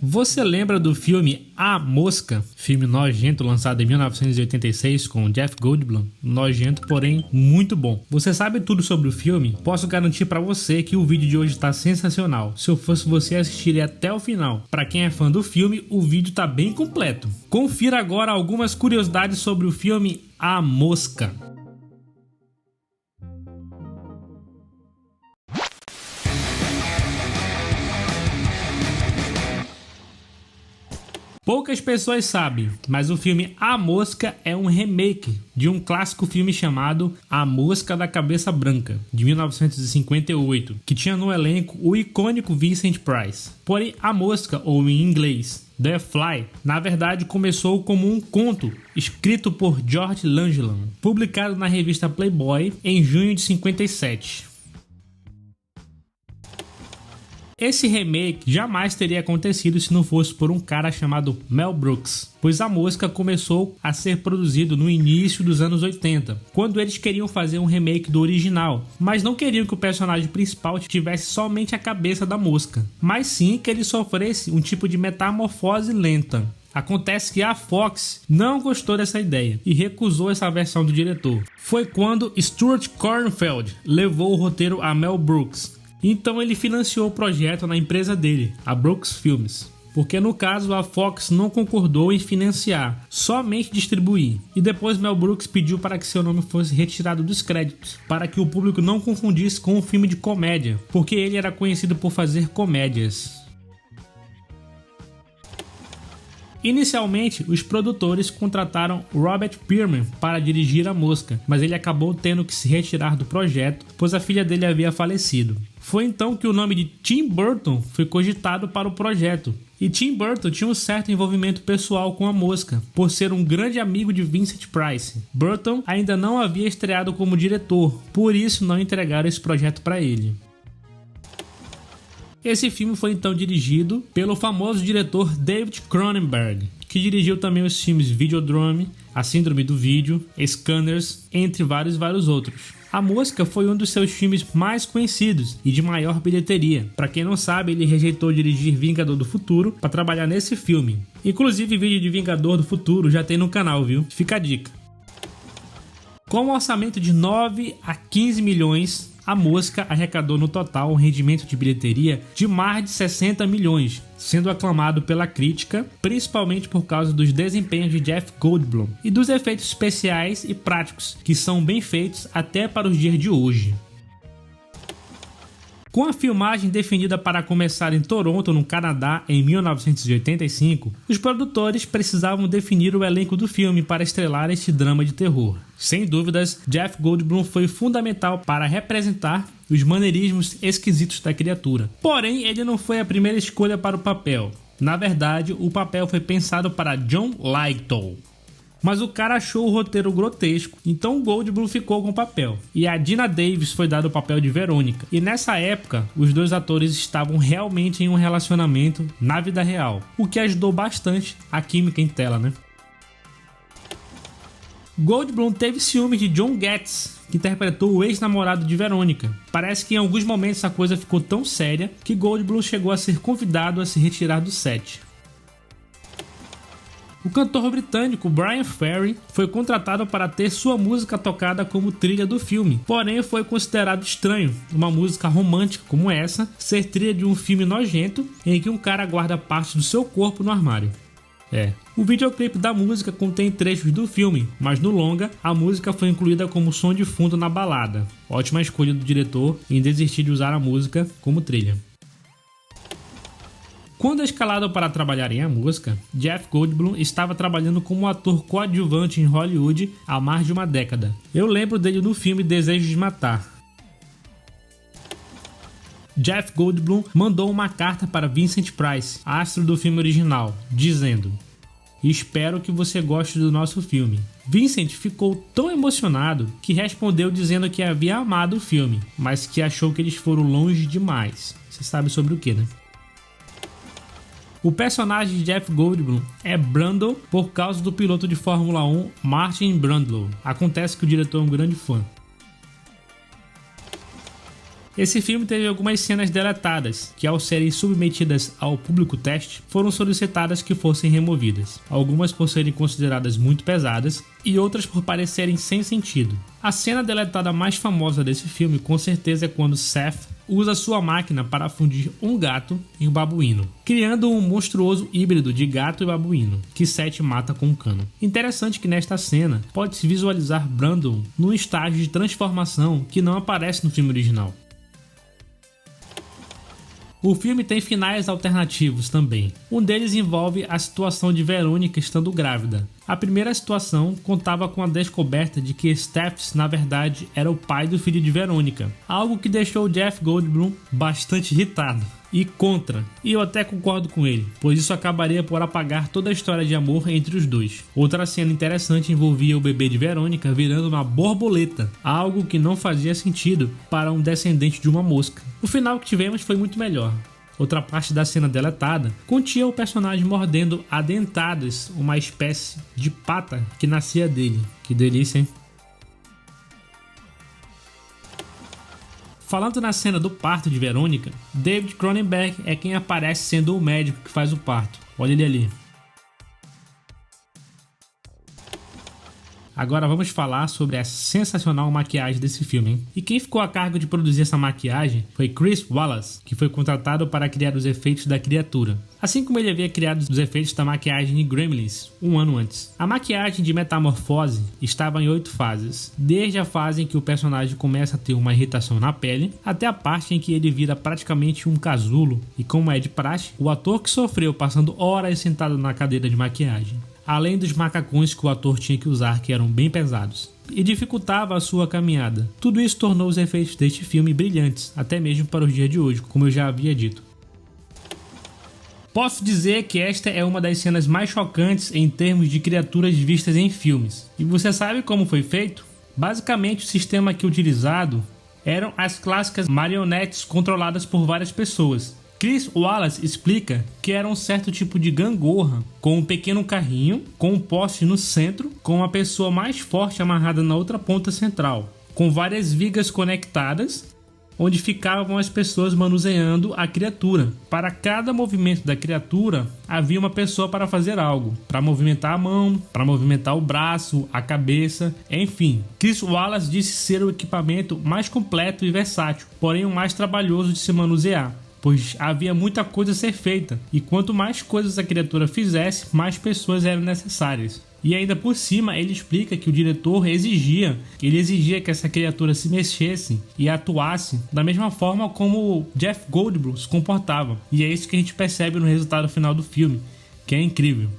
Você lembra do filme A Mosca? Filme nojento lançado em 1986 com Jeff Goldblum. Nojento, porém muito bom. Você sabe tudo sobre o filme? Posso garantir pra você que o vídeo de hoje tá sensacional. Se eu fosse você, assistiria até o final. Pra quem é fã do filme, o vídeo tá bem completo. Confira agora algumas curiosidades sobre o filme A Mosca. Poucas pessoas sabem, mas o filme A Mosca é um remake de um clássico filme chamado A Mosca da Cabeça Branca, de 1958, que tinha no elenco o icônico Vincent Price. Porém, A Mosca, ou em inglês The Fly, na verdade começou como um conto escrito por George Langeland, publicado na revista Playboy em junho de 57. Esse remake jamais teria acontecido se não fosse por um cara chamado Mel Brooks, pois A Mosca começou a ser produzido no início dos anos 80, quando eles queriam fazer um remake do original, mas não queriam que o personagem principal tivesse somente a cabeça da mosca, mas sim que ele sofresse um tipo de metamorfose lenta. Acontece que a Fox não gostou dessa ideia e recusou essa versão do diretor. Foi quando Stuart Cornfeld levou o roteiro a Mel Brooks. Então ele financiou o projeto na empresa dele, a Brooks Films, porque no caso a Fox não concordou em financiar, somente distribuir. E depois Mel Brooks pediu para que seu nome fosse retirado dos créditos, para que o público não confundisse com um filme de comédia, porque ele era conhecido por fazer comédias. Inicialmente, os produtores contrataram Robert Pierman para dirigir A Mosca, mas ele acabou tendo que se retirar do projeto, pois a filha dele havia falecido. Foi então que o nome de Tim Burton foi cogitado para o projeto. E Tim Burton tinha um certo envolvimento pessoal com A Mosca, por ser um grande amigo de Vincent Price. Burton ainda não havia estreado como diretor, por isso não entregaram esse projeto para ele. Esse filme foi então dirigido pelo famoso diretor David Cronenberg, que dirigiu também os filmes Videodrome, A Síndrome do Vídeo, Scanners, entre vários outros. A Mosca foi um dos seus filmes mais conhecidos e de maior bilheteria. Para quem não sabe, ele rejeitou dirigir Vingador do Futuro para trabalhar nesse filme. Inclusive, vídeo de Vingador do Futuro já tem no canal, viu? Fica a dica. Com um orçamento de 9 a 15 milhões, A Mosca arrecadou no total um rendimento de bilheteria de mais de 60 milhões, sendo aclamado pela crítica, principalmente por causa dos desempenhos de Jeff Goldblum e dos efeitos especiais e práticos, que são bem feitos até para os dias de hoje. Com a filmagem definida para começar em Toronto, no Canadá, em 1985, os produtores precisavam definir o elenco do filme para estrelar este drama de terror. Sem dúvidas, Jeff Goldblum foi fundamental para representar os maneirismos esquisitos da criatura. Porém, ele não foi a primeira escolha para o papel. Na verdade, o papel foi pensado para John Lithgow. Mas o cara achou o roteiro grotesco, então Goldblum ficou com o papel. E a Geena Davis foi dado o papel de Verônica. E nessa época, os dois atores estavam realmente em um relacionamento na vida real, o que ajudou bastante a química em tela, né? Goldblum teve ciúme de John Getz, que interpretou o ex-namorado de Verônica. Parece que em alguns momentos a coisa ficou tão séria que Goldblum chegou a ser convidado a se retirar do set. O cantor britânico Bryan Ferry foi contratado para ter sua música tocada como trilha do filme, porém foi considerado estranho uma música romântica como essa ser trilha de um filme nojento em que um cara guarda parte do seu corpo no armário. O videoclipe da música contém trechos do filme, mas no longa a música foi incluída como som de fundo na balada. Ótima escolha do diretor em desistir de usar a música como trilha. Quando escalado para trabalhar em A Mosca, Jeff Goldblum estava trabalhando como ator coadjuvante em Hollywood há mais de uma década. Eu lembro dele no filme Desejo de Matar. Jeff Goldblum mandou uma carta para Vincent Price, astro do filme original, dizendo: "Espero que você goste do nosso filme." Vincent ficou tão emocionado que respondeu dizendo que havia amado o filme, mas que achou que eles foram longe demais. Você sabe sobre o que, né? O personagem de Jeff Goldblum é Brundle por causa do piloto de Fórmula 1 Martin Brundle. Acontece que o diretor é um grande fã. Esse filme teve algumas cenas deletadas, que ao serem submetidas ao público teste, foram solicitadas que fossem removidas. Algumas por serem consideradas muito pesadas e outras por parecerem sem sentido. A cena deletada mais famosa desse filme com certeza é quando Seth usa sua máquina para fundir um gato em um babuíno, criando um monstruoso híbrido de gato e babuíno, que Seth mata com um cano. Interessante que nesta cena pode-se visualizar Brandon num estágio de transformação que não aparece no filme original. O filme tem finais alternativos também. Um deles envolve a situação de Verônica estando grávida. A primeira situação contava com a descoberta de que Steph, na verdade, era o pai do filho de Verônica, algo que deixou Jeff Goldblum bastante irritado e contra, e eu até concordo com ele, pois isso acabaria por apagar toda a história de amor entre os dois. Outra cena interessante envolvia o bebê de Verônica virando uma borboleta, algo que não fazia sentido para um descendente de uma mosca. O final que tivemos foi muito melhor. Outra parte da cena deletada continha o personagem mordendo a dentadas uma espécie de pata que nascia dele. Que delícia, hein? Falando na cena do parto de Verônica, David Cronenberg é quem aparece sendo o médico que faz o parto. Olha ele ali. Agora vamos falar sobre a sensacional maquiagem desse filme, hein? E quem ficou a cargo de produzir essa maquiagem foi Chris Wallace, que foi contratado para criar os efeitos da criatura, assim como ele havia criado os efeitos da maquiagem em Gremlins um ano antes. A maquiagem de metamorfose estava em 8 fases, desde a fase em que o personagem começa a ter uma irritação na pele, até a parte em que ele vira praticamente um casulo, e como é de praxe, o ator que sofreu passando horas sentado na cadeira de maquiagem, além dos macacões que o ator tinha que usar, que eram bem pesados, e dificultava a sua caminhada. Tudo isso tornou os efeitos deste filme brilhantes, até mesmo para os dias de hoje, como eu já havia dito. Posso dizer que esta é uma das cenas mais chocantes em termos de criaturas vistas em filmes. E você sabe como foi feito? Basicamente, o sistema aqui utilizado eram as clássicas marionetes controladas por várias pessoas. Chris Wallace explica que era um certo tipo de gangorra, com um pequeno carrinho, com um poste no centro, com uma pessoa mais forte amarrada na outra ponta central, com várias vigas conectadas, onde ficavam as pessoas manuseando a criatura. Para cada movimento da criatura, havia uma pessoa para fazer algo, para movimentar a mão, para movimentar o braço, a cabeça, enfim. Chris Wallace disse ser o equipamento mais completo e versátil, porém o mais trabalhoso de se manusear, pois havia muita coisa a ser feita, e quanto mais coisas a criatura fizesse, mais pessoas eram necessárias. E ainda por cima ele explica que o diretor exigia que essa criatura se mexesse e atuasse da mesma forma como Jeff Goldblum se comportava. E é isso que a gente percebe no resultado final do filme, que é incrível.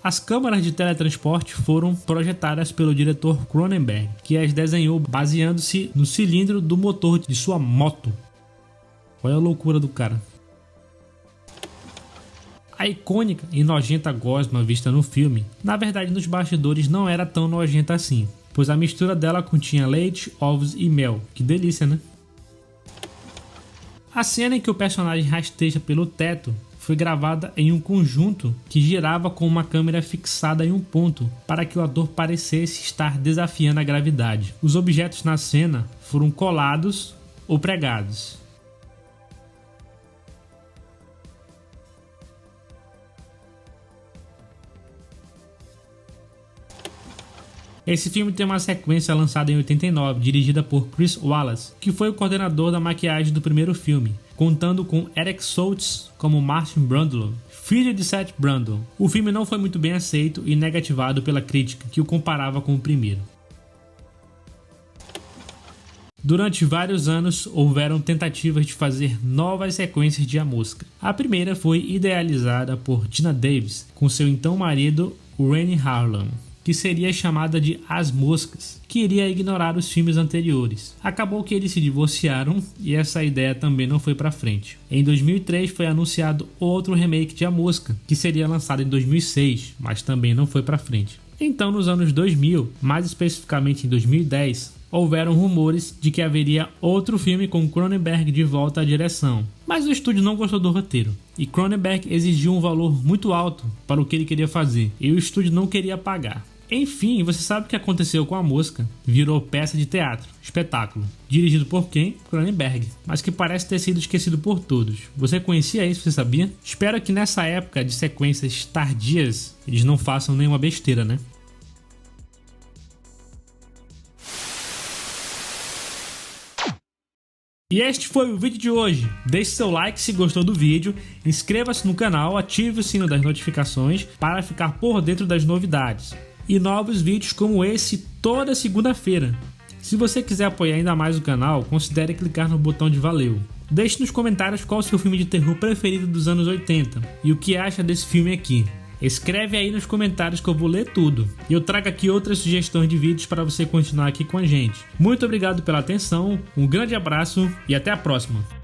As câmaras de teletransporte foram projetadas pelo diretor Cronenberg, que as desenhou baseando-se no cilindro do motor de sua moto. Olha a loucura do cara. A icônica e nojenta gosma vista no filme, na verdade nos bastidores não era tão nojenta assim, pois a mistura dela continha leite, ovos e mel. Que delícia, né? A cena em que o personagem rasteja pelo teto foi gravada em um conjunto que girava com uma câmera fixada em um ponto, para que o ator parecesse estar desafiando a gravidade. Os objetos na cena foram colados ou pregados. Esse filme tem uma sequência lançada em 89, dirigida por Chris Wallace, que foi o coordenador da maquiagem do primeiro filme, contando com Eric Stoltz como Martin Brundle, filho de Seth Brundle. O filme não foi muito bem aceito e negativado pela crítica, que o comparava com o primeiro. Durante vários anos, houveram tentativas de fazer novas sequências de A Mosca. A primeira foi idealizada por Tina Davis, com seu então marido, Renny Harlan, que seria chamada de As Moscas, que iria ignorar os filmes anteriores. Acabou que eles se divorciaram e essa ideia também não foi para frente. Em 2003 foi anunciado outro remake de A Mosca, que seria lançado em 2006, mas também não foi para frente. Então, nos anos 2000, mais especificamente em 2010, houveram rumores de que haveria outro filme com Cronenberg de volta à direção, mas o estúdio não gostou do roteiro, e Cronenberg exigiu um valor muito alto para o que ele queria fazer, e o estúdio não queria pagar. Enfim, você sabe o que aconteceu com a mosca? Virou peça de teatro, espetáculo. Dirigido por quem? Cronenberg, mas que parece ter sido esquecido por todos. Você conhecia isso, você sabia? Espero que nessa época de sequências tardias, eles não façam nenhuma besteira, né? E este foi o vídeo de hoje. Deixe seu like se gostou do vídeo, inscreva-se no canal, ative o sino das notificações para ficar por dentro das novidades. E novos vídeos como esse toda segunda-feira. Se você quiser apoiar ainda mais o canal, considere clicar no botão de valeu. Deixe nos comentários qual o seu filme de terror preferido dos anos 80 e o que acha desse filme aqui. Escreve aí nos comentários que eu vou ler tudo. E eu trago aqui outras sugestões de vídeos para você continuar aqui com a gente. Muito obrigado pela atenção, um grande abraço e até a próxima.